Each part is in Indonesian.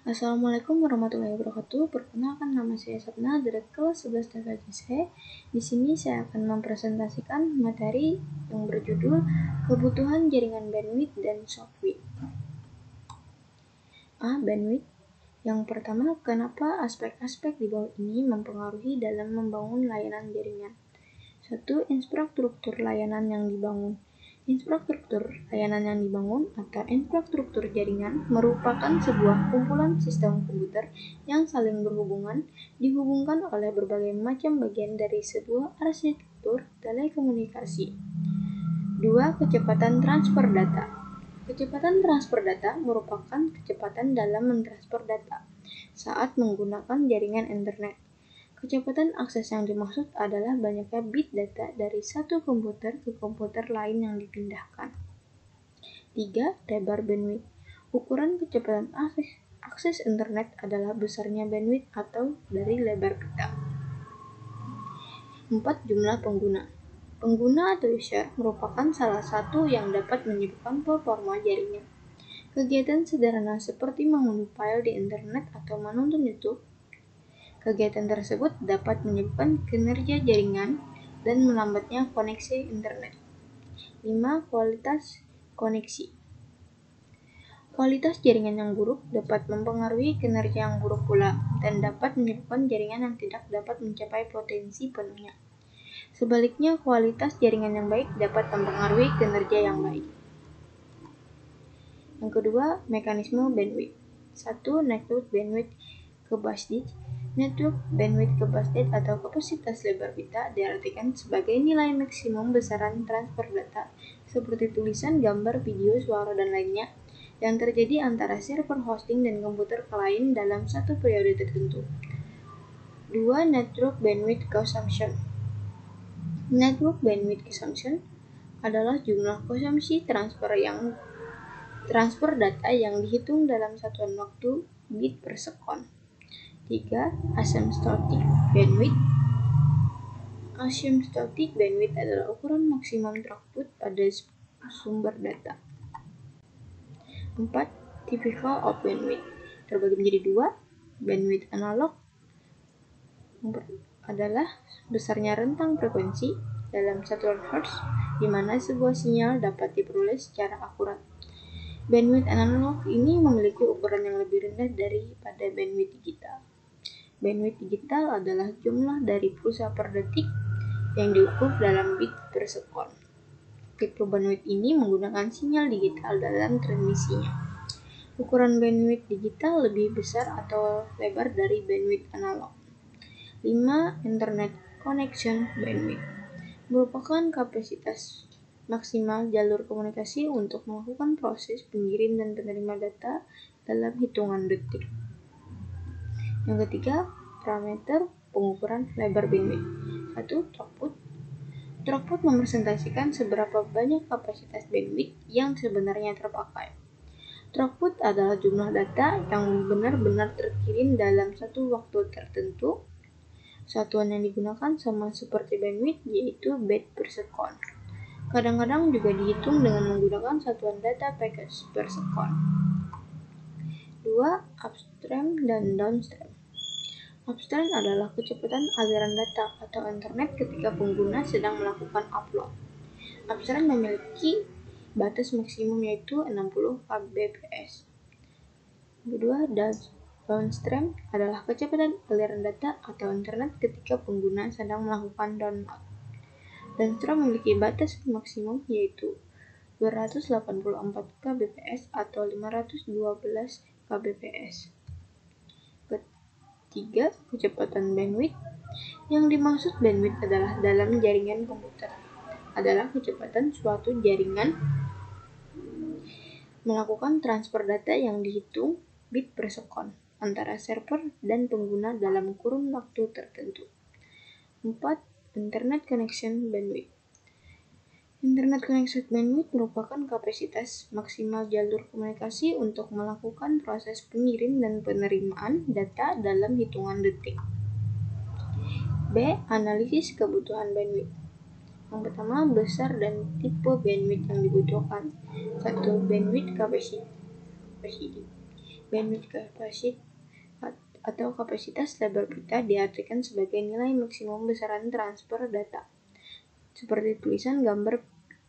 Assalamualaikum warahmatullahi wabarakatuh. Perkenalkan, nama saya Sapna dari kelas 11 TKJC. Di sini saya akan mempresentasikan materi yang berjudul kebutuhan jaringan bandwidth dan software. Bandwidth. Yang pertama, kenapa aspek-aspek di bawah ini mempengaruhi dalam membangun layanan jaringan? 1. Infrastruktur layanan yang dibangun. Infrastruktur layanan yang dibangun atau infrastruktur jaringan merupakan sebuah kumpulan sistem komputer yang saling dihubungkan oleh berbagai macam bagian dari sebuah arsitektur telekomunikasi. 2. Kecepatan transfer data. Kecepatan transfer data merupakan kecepatan dalam mentransfer data saat menggunakan jaringan internet. Kecepatan akses yang dimaksud adalah banyaknya bit data dari satu komputer ke komputer lain yang dipindahkan. 3. Lebar bandwidth. Ukuran kecepatan akses internet adalah besarnya bandwidth atau dari lebar pita. 4. Jumlah pengguna. Pengguna atau user merupakan salah satu yang dapat menyebabkan performa jaringan. Kegiatan sederhana seperti mengunduh file di internet atau menonton YouTube. Kegiatan tersebut dapat menyebabkan kinerja jaringan dan melambatnya koneksi internet. 5. Kualitas koneksi. Kualitas jaringan yang buruk dapat mempengaruhi kinerja yang buruk pula dan dapat menyebabkan jaringan yang tidak dapat mencapai potensi penuhnya. Sebaliknya, kualitas jaringan yang baik dapat mempengaruhi kinerja yang baik. Yang kedua, mekanisme bandwidth. 1. Network bandwidth capacity. Network bandwidth capacity atau kapasitas lebar pita diartikan sebagai nilai maksimum besaran transfer data seperti tulisan, gambar, video, suara, dan lainnya yang terjadi antara server hosting dan komputer lain dalam satu periode tertentu. 2. Network bandwidth consumption. Network bandwidth consumption adalah jumlah konsumsi transfer data yang dihitung dalam satuan waktu bit per sekon. 3. Asymptotic bandwidth. Asymptotic bandwidth adalah ukuran maksimum throughput pada sumber data. 4. Typical of bandwidth terbagi menjadi 2. Bandwidth analog adalah besarnya rentang frekuensi dalam satuan hertz di mana sebuah sinyal dapat diperoleh secara akurat. Bandwidth analog ini memiliki ukuran yang lebih rendah daripada bandwidth digital. Bandwidth digital adalah jumlah dari pulsa per detik yang diukur dalam bit per sekon. Tipe bandwidth ini menggunakan sinyal digital dalam transmisinya. Ukuran bandwidth digital lebih besar atau lebar dari bandwidth analog. 5. Internet connection bandwidth merupakan kapasitas maksimal jalur komunikasi untuk melakukan proses pengirim dan penerima data dalam hitungan detik. Yang ketiga, parameter pengukuran lebar bandwidth. 1. Throughput. Throughput merepresentasikan seberapa banyak kapasitas bandwidth yang sebenarnya terpakai. Throughput adalah jumlah data yang benar-benar terkirim dalam satu waktu tertentu. Satuan yang digunakan sama seperti bandwidth, yaitu byte per sekon. Kadang-kadang juga dihitung dengan menggunakan satuan data package per sekon. 2. Upstream dan downstream. Upstream adalah kecepatan aliran data atau internet ketika pengguna sedang melakukan upload. Upstream memiliki batas maksimum yaitu 60 kbps. Kedua, downstream adalah kecepatan aliran data atau internet ketika pengguna sedang melakukan download. Downstream memiliki batas maksimum yaitu 284 kbps atau 512 kbps. Ketiga, kecepatan bandwidth. Yang dimaksud bandwidth adalah dalam jaringan komputer adalah kecepatan suatu jaringan melakukan transfer data yang dihitung bit per sekon antara server dan pengguna dalam kurun waktu tertentu. 4. Internet connection bandwidth. Internet connection bandwidth merupakan kapasitas maksimal jalur komunikasi untuk melakukan proses pengirim dan penerimaan data dalam hitungan detik. B. Analisis kebutuhan bandwidth. Yang pertama, besar dan tipe bandwidth yang dibutuhkan. 1. Bandwidth capacity. Bandwidth atau kapasitas lebar pita diartikan sebagai nilai maksimum besaran transfer data, seperti tulisan, gambar,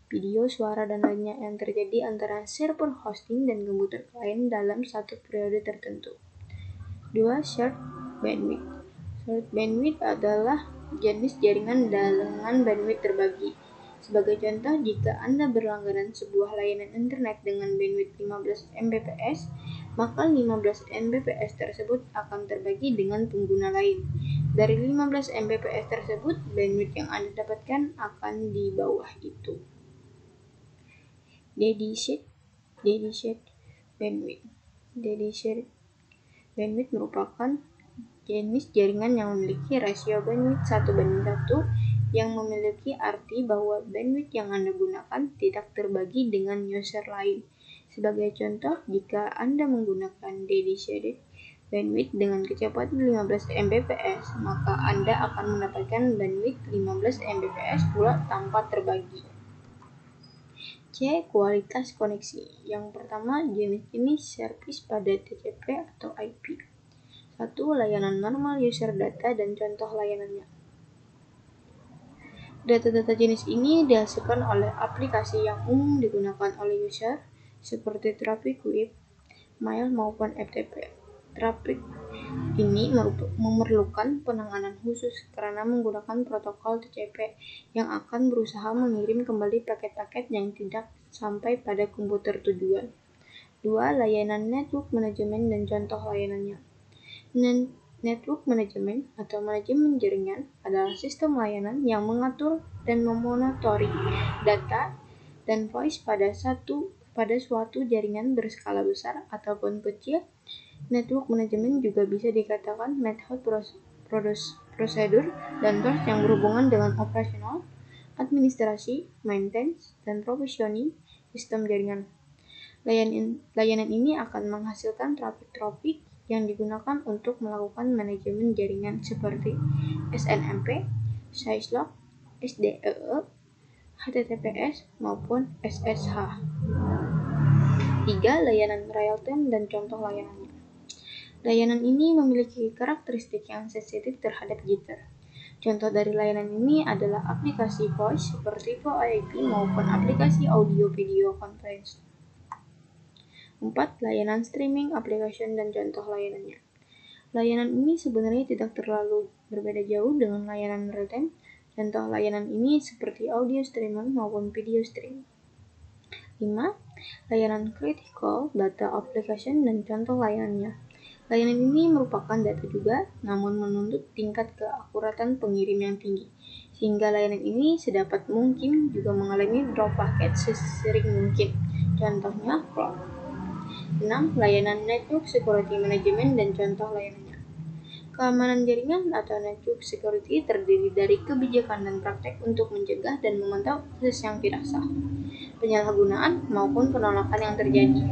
video, suara, dan lainnya yang terjadi antara server hosting dan komputer klien dalam satu periode tertentu. 2. Shared bandwidth. Shared bandwidth adalah jenis jaringan dengan bandwidth terbagi. Sebagai contoh, jika Anda berlangganan sebuah layanan internet dengan bandwidth 15 Mbps, maka 15 Mbps tersebut akan terbagi dengan pengguna lain. Dari 15 Mbps tersebut, bandwidth yang Anda dapatkan akan di bawah itu. Dedicated bandwidth. Dedicated bandwidth merupakan jenis jaringan yang memiliki rasio bandwidth 1:1 yang memiliki arti bahwa bandwidth yang Anda gunakan tidak terbagi dengan user lain. Sebagai contoh, jika Anda menggunakan dedicated bandwidth dengan kecepatan 15 Mbps, maka Anda akan mendapatkan bandwidth 15 Mbps pula tanpa terbagi. C. Kualitas koneksi. Yang pertama, jenis-jenis service pada TCP atau IP. 1. Layanan normal user data dan contoh layanannya. Data-data jenis ini dihasilkan oleh aplikasi yang umum digunakan oleh user, seperti traffic web, mail, maupun FTP. Traffic ini memerlukan penanganan khusus karena menggunakan protokol TCP yang akan berusaha mengirim kembali paket-paket yang tidak sampai pada komputer tujuan. 2. Layanan network management dan contoh layanannya. Network management atau manajemen jaringan adalah sistem layanan yang mengatur dan memonitori data dan voice pada suatu jaringan berskala besar ataupun kecil. Network management juga bisa dikatakan metode prosedur dan tools yang berhubungan dengan operasional, administrasi, maintenance, dan provisioning sistem jaringan. Layanan ini akan menghasilkan trafik yang digunakan untuk melakukan manajemen jaringan seperti SNMP, Syslock, SDEE, HTTPS, maupun SSH. 3. Layanan real-time dan contoh layanannya. Layanan ini memiliki karakteristik yang sensitif terhadap jitter. Contoh dari layanan ini adalah aplikasi voice seperti VoIP maupun aplikasi audio video conference. 4. Layanan streaming application dan contoh layanannya. Layanan ini sebenarnya tidak terlalu berbeda jauh dengan layanan real-time. Contoh layanan ini seperti audio streaming maupun video streaming. 5. Layanan critical data application dan contoh layanannya. Layanan ini merupakan data juga, namun menuntut tingkat keakuratan pengirim yang tinggi, sehingga layanan ini sedapat mungkin juga mengalami drop paket sesering mungkin. Contohnya cloud. 6. Layanan network security management dan contoh layanannya. Keamanan jaringan atau network security terdiri dari kebijakan dan praktek untuk mencegah dan memantau akses yang tidak sah, penyalahgunaan, maupun penolakan yang terjadi.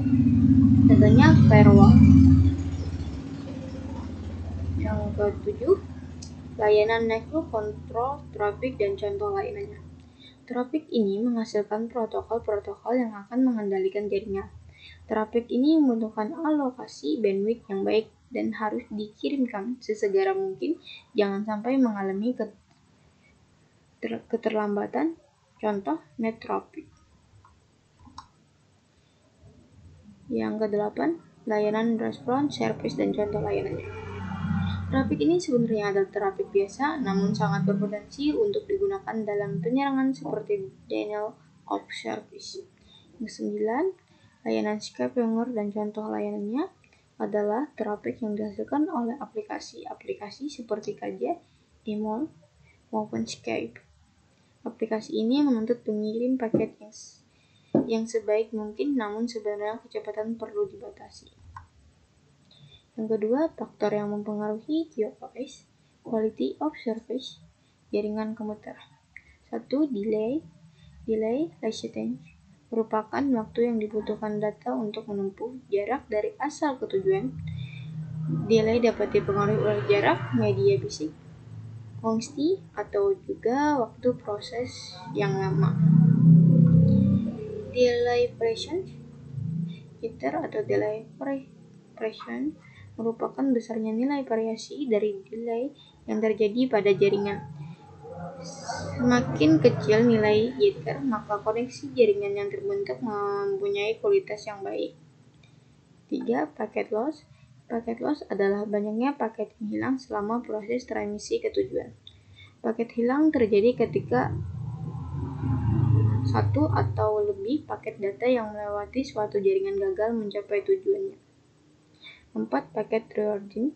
Contohnya firewall. Yang ke-7, layanan network control traffic dan contoh layanannya. Traffic ini menghasilkan protokol-protokol yang akan mengendalikan jaringan. Traffic ini membutuhkan alokasi bandwidth yang baik dan harus dikirimkan sesegera mungkin, jangan sampai mengalami keterlambatan. Contoh net traffic. Yang ke-8, layanan response service dan contoh layanannya. Traffic ini sebenarnya adalah traffic biasa, namun sangat berpotensi untuk digunakan dalam penyerangan seperti denial of service. Yang 9, layanan scavenger dan contoh layanannya adalah traffic yang dihasilkan oleh aplikasi-aplikasi seperti KJ, email, maupun Skype. Aplikasi ini menuntut pengirim paket yang sebaik mungkin, namun sebenarnya kecepatan perlu dibatasi. Yang kedua, faktor yang mempengaruhi QoS, quality of service, jaringan komputer. 1. Delay latency merupakan waktu yang dibutuhkan data untuk menempuh jarak dari asal ke tujuan. Delay dapat dipengaruhi oleh jarak, media fisik, fungsi, atau juga waktu proses yang lama. Delay pressure, jitter atau delay expression merupakan besarnya nilai variasi dari delay yang terjadi pada jaringan. Semakin kecil nilai jitter, maka koneksi jaringan yang terbentuk mempunyai kualitas yang baik. 3. Packet loss. Packet loss adalah banyaknya paket yang hilang selama proses transmisi ke tujuan. Paket hilang terjadi ketika satu atau lebih paket data yang melewati suatu jaringan gagal mencapai tujuannya. 4. Packet rerouting.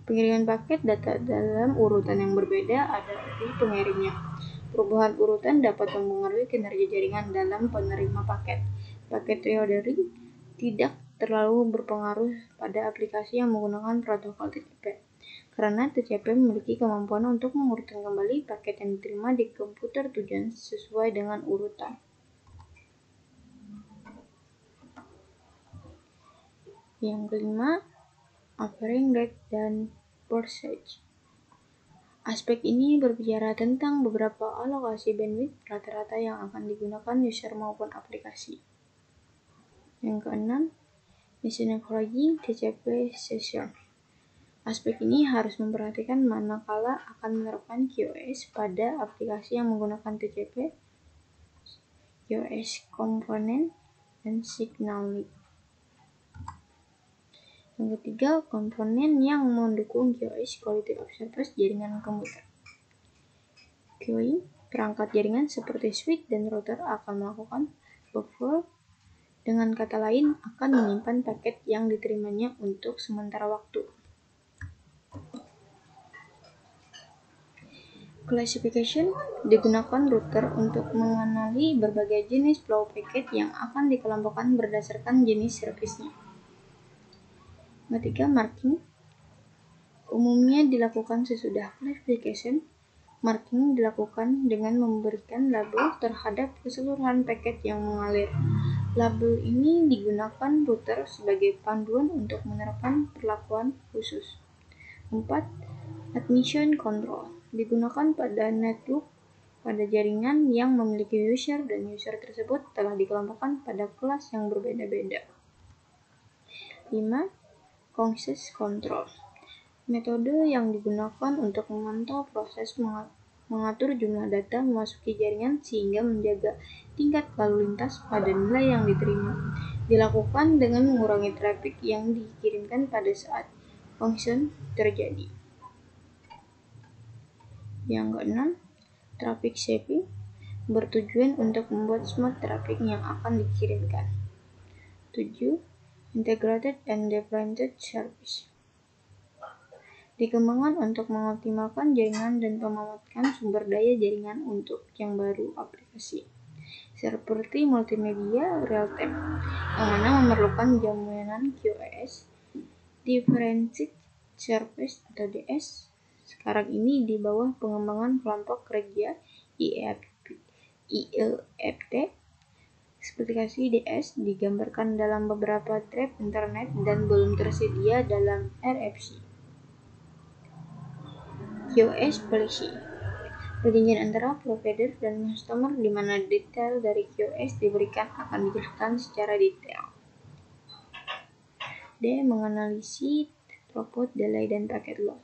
Pengiriman paket data dalam urutan yang berbeda ada di pengirimnya. Perubahan urutan dapat mempengaruhi kinerja jaringan dalam penerima paket. Packet rerouting tidak terlalu berpengaruh pada aplikasi yang menggunakan protokol TCP, karena TCP memiliki kemampuan untuk mengurutkan kembali paket yang diterima di komputer tujuan sesuai dengan urutan. Yang kelima, offering rate dan percentage. Aspek ini berbicara tentang beberapa alokasi bandwidth rata-rata yang akan digunakan user maupun aplikasi. Yang keenam, Synchrony TCP session. Aspek ini harus memperhatikan manakala akan menerapkan QoS pada aplikasi yang menggunakan TCP, QoS komponen, dan signaling. Yang ketiga, komponen yang mendukung QoS quality of service jaringan komputer. QoS, perangkat jaringan seperti switch dan router akan melakukan buffer, dengan kata lain akan menyimpan paket yang diterimanya untuk sementara waktu. Classification digunakan router untuk mengenali berbagai jenis flow packet yang akan dikelompokkan berdasarkan jenis servisnya. Ketiga, marking umumnya dilakukan sesudah classification. Marking dilakukan dengan memberikan label terhadap keseluruhan paket yang mengalir. Label ini digunakan router sebagai panduan untuk menerapkan perlakuan khusus. 4. Admission control digunakan pada network pada jaringan yang memiliki user dan user tersebut telah dikelompokkan pada kelas yang berbeda-beda. 5. Access control, metode yang digunakan untuk memantau proses mengatur jumlah data memasuki jaringan sehingga menjaga tingkat lalu lintas pada nilai yang diterima. Dilakukan dengan mengurangi trafik yang dikirimkan pada saat function terjadi. Yang keenam, traffic shaping bertujuan untuk membuat smooth traffic yang akan dikirimkan. 7. Integrated and differentiated service dikembangkan untuk mengoptimalkan jaringan dan memanfaatkan sumber daya jaringan untuk yang baru aplikasi seperti multimedia real-time yang mana memerlukan jaminan QoS. Differentiated Service atau DS sekarang ini di bawah pengembangan kelompok kerja IEFT. Spesifikasi DS digambarkan dalam beberapa drive internet dan belum tersedia dalam RFC. QoS policy perjanjian antara provider dan customer di mana detail dari QoS diberikan akan dijelaskan secara detail. D. Menganalisis throughput, delay, dan packet loss.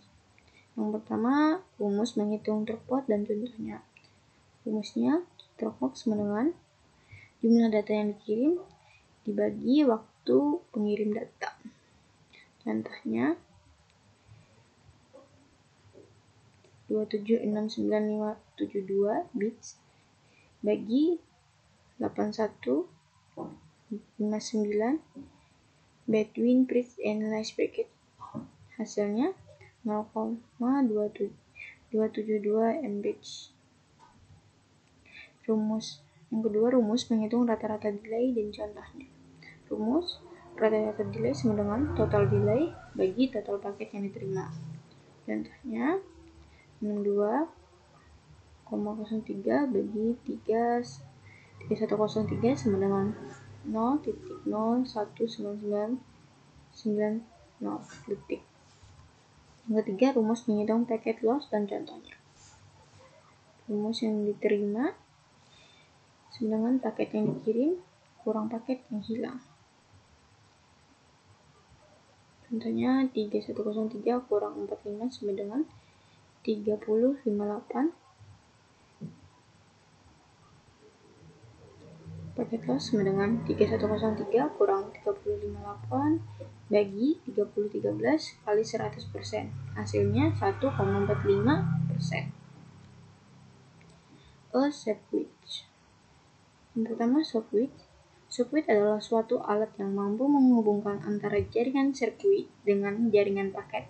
Yang pertama, rumus menghitung throughput dan contohnya. Rumusnya, throughput sama dengan jumlah data yang dikirim dibagi waktu pengirim data. Contohnya, 2769572 bits bagi 8159 between bridge and last packet, hasilnya 0,272 MB. Rumus yang kedua, rumus menghitung rata-rata delay dan contohnya. Rumus rata-rata delay sama dengan total delay bagi total paket yang diterima. Contohnya 62,03 bagi 3103 sama dengan 0,0199990 detik. Yang ketiga, rumus menghitung packet loss dan contohnya. Rumus yang diterima sama dengan paket yang dikirim kurang paket yang hilang. Contohnya 3103 kurang 45 sama dengan 3058. Paket loss sama dengan 3103 kurang 3058 bagi 3013 kali 100%. Hasilnya 1,45%. A sandwich. Yang pertama, sandwich. Sandwich adalah suatu alat yang mampu menghubungkan antara jaringan sirkuit dengan jaringan paket,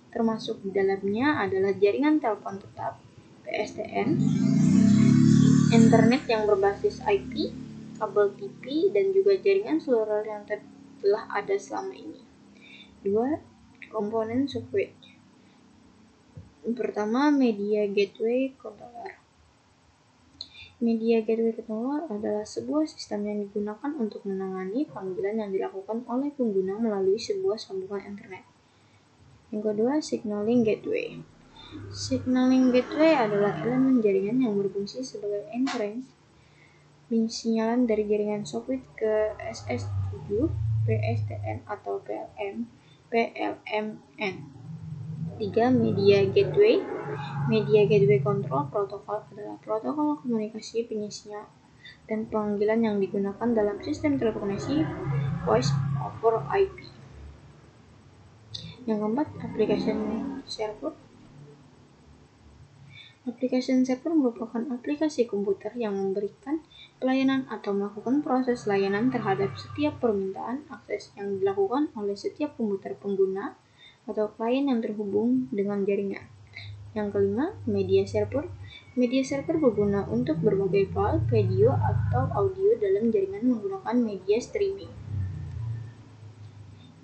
termasuk di dalamnya adalah jaringan telepon tetap (PSTN), internet yang berbasis IP, kabel TV, dan juga jaringan seluler yang telah ada selama ini. 2. Komponen sandwich. Pertama, Media Gateway Controller. Media Gateway Controller adalah sebuah sistem yang digunakan untuk menangani panggilan yang dilakukan oleh pengguna melalui sebuah sambungan internet. Yang kedua, Signaling Gateway. Signaling Gateway adalah elemen jaringan yang berfungsi sebagai entrance sinyalan dari jaringan socket ke SS7, PSTN atau PLMN. 3. Media Gateway. Media Gateway Control Protocol adalah protokol komunikasi penyisinya dan panggilan yang digunakan dalam sistem telekomunikasi Voice over IP. Yang keempat, Application Server. Application server merupakan aplikasi komputer yang memberikan pelayanan atau melakukan proses layanan terhadap setiap permintaan akses yang dilakukan oleh setiap komputer pengguna atau klien yang terhubung dengan jaringan. Yang kelima, media server. Media server berguna untuk berbagai file, video, atau audio dalam jaringan menggunakan media streaming.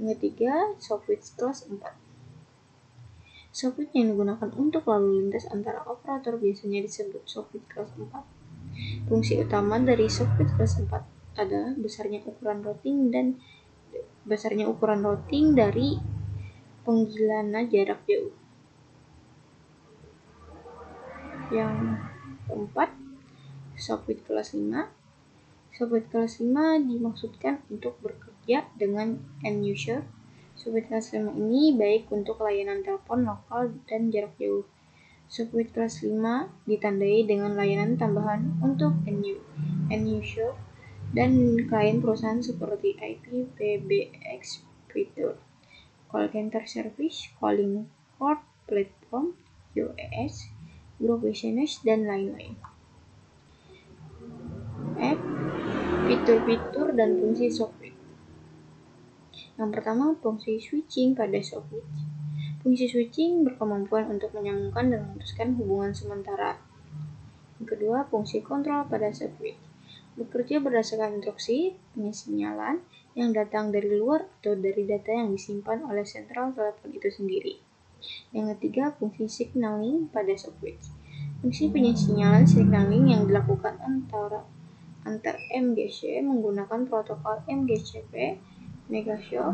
Yang ketiga, software kelas 4. Software yang digunakan untuk lalu lintas antara operator biasanya disebut software kelas 4. Fungsi utama dari software kelas 4 adalah besarnya ukuran routing dari panggilan jarak jauh. Yang keempat, software kelas 5. Software kelas 5 dimaksudkan untuk bekerja dengan end user. Software kelas 5 ini baik untuk layanan telepon lokal dan jarak jauh. Software kelas 5 ditandai dengan layanan tambahan untuk end user dan klien perusahaan seperti IP, PBX, fitur, call center service, calling card, platform, QoS, group business, dan lain-lain. F. Fitur-fitur dan fungsi software. Yang pertama, fungsi switching pada software. Fungsi switching berkemampuan untuk menyambungkan dan memutuskan hubungan sementara. Yang kedua, fungsi kontrol pada software. Bekerja berdasarkan instruksi penyialan yang datang dari luar atau dari data yang disimpan oleh sentral telepon itu sendiri. Yang ketiga, fungsi signaling pada software. Fungsi penyialan signaling yang dilakukan antar MGC menggunakan protokol MGCP, Megashow,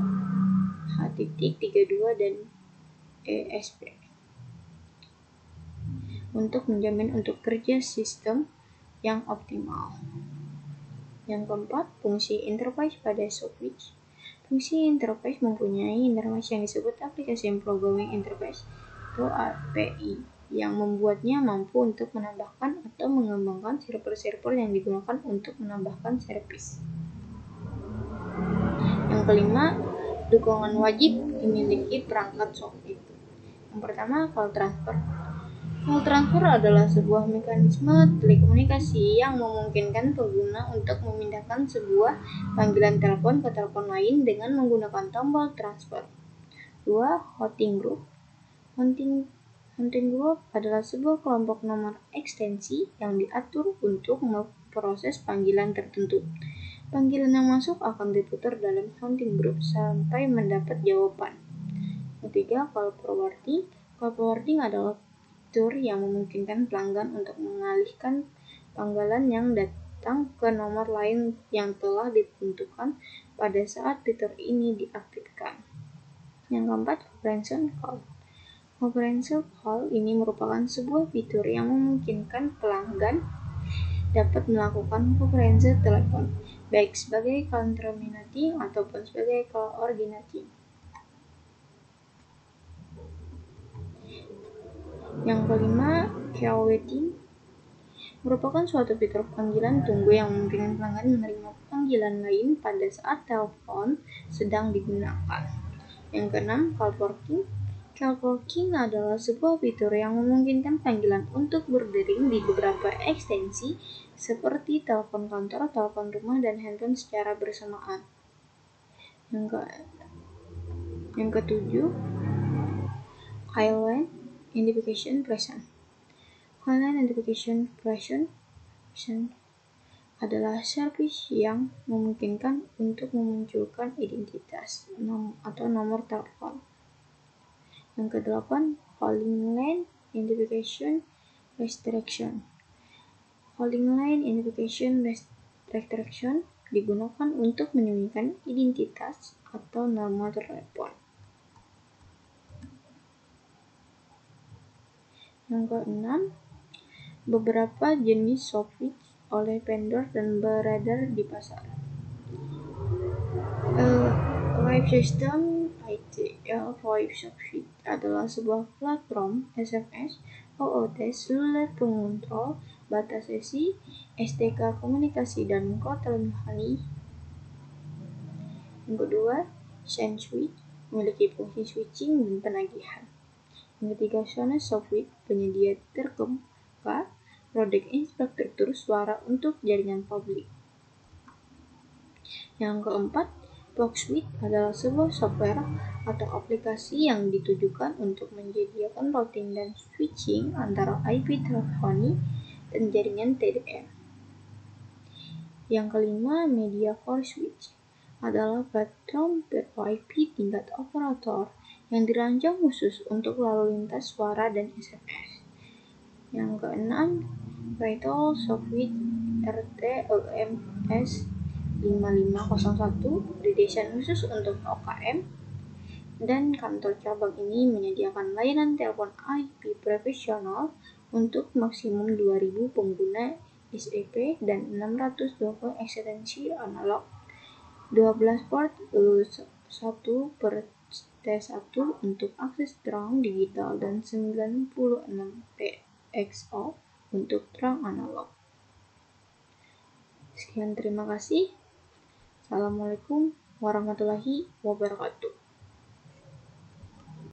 H.32 dan ESP untuk menjamin untuk kerja sistem yang optimal. Yang keempat, fungsi interface pada software. Fungsi interface mempunyai interface yang disebut Application Programming Interface atau API yang membuatnya mampu untuk menambahkan atau mengembangkan server-server yang digunakan untuk menambahkan servis. Yang kelima, dukungan wajib dimiliki perangkat software. Yang pertama, call transfer. Call transfer adalah sebuah mekanisme telekomunikasi yang memungkinkan pengguna untuk memindahkan sebuah panggilan telepon ke telepon lain dengan menggunakan tombol transfer. 2. Routing group. Routing group adalah sebuah kelompok nomor ekstensi yang diatur untuk memproses panggilan tertentu. Panggilan yang masuk akan diputar dalam routing group sampai mendapat jawaban. Ketiga, call forwarding. Call forwarding adalah fitur yang memungkinkan pelanggan untuk mengalihkan panggilan yang datang ke nomor lain yang telah ditentukan pada saat fitur ini diaktifkan. Yang keempat, conference call. Conference call ini merupakan sebuah fitur yang memungkinkan pelanggan dapat melakukan conference telepon, baik sebagai call terminating ataupun sebagai call originating. Yang kelima, call waiting merupakan suatu fitur panggilan tunggu yang memungkinkan pelanggan menerima panggilan lain pada saat telepon sedang digunakan. Yang keenam, call forwarding. Call forwarding adalah sebuah fitur yang memungkinkan panggilan untuk berdering di beberapa ekstensi seperti telepon kantor, telepon rumah, dan handphone secara bersamaan. Yang ketujuh, call line identification present. Call line identification present adalah service yang memungkinkan untuk memunculkan identitas atau nomor telepon. Yang kedelapan, calling line identification restriction. Calling line identification restriction digunakan untuk menyembunyikan identitas atau nomor telepon. Yang keenam, beberapa jenis software oleh vendor dan beredar di pasar. Live System ITL VoIP Suite adalah sebuah platform SMS, OOT, seluler pengontrol, batas sesi, SDK komunikasi, dan kotelefoni. Yang kedua, SendSwitch memiliki fungsi switching dan penagihan. Yang ketiga, Sonos Software penyedia terkemuka produk infrastruktur suara untuk jaringan publik. Yang keempat, Blocksuite adalah sebuah software atau aplikasi yang ditujukan untuk menyediakan routing dan switching antara IP teleponi dan jaringan TDM. Yang kelima, MediaCore Switch adalah platform WiFi tingkat operator yang dirancang khusus untuk lalu lintas suara dan SMS. Yang keenam, Vital Software RTEMS 5501 didesain khusus untuk OKM dan kantor cabang. Ini menyediakan layanan telepon IP profesional untuk maksimum 2000 pengguna SEP dan 620 ekstensi analog, 12 port 1/T1 untuk akses terang digital, dan 96 PXO untuk terang analog. Sekian, terima kasih. Assalamualaikum warahmatullahi wabarakatuh.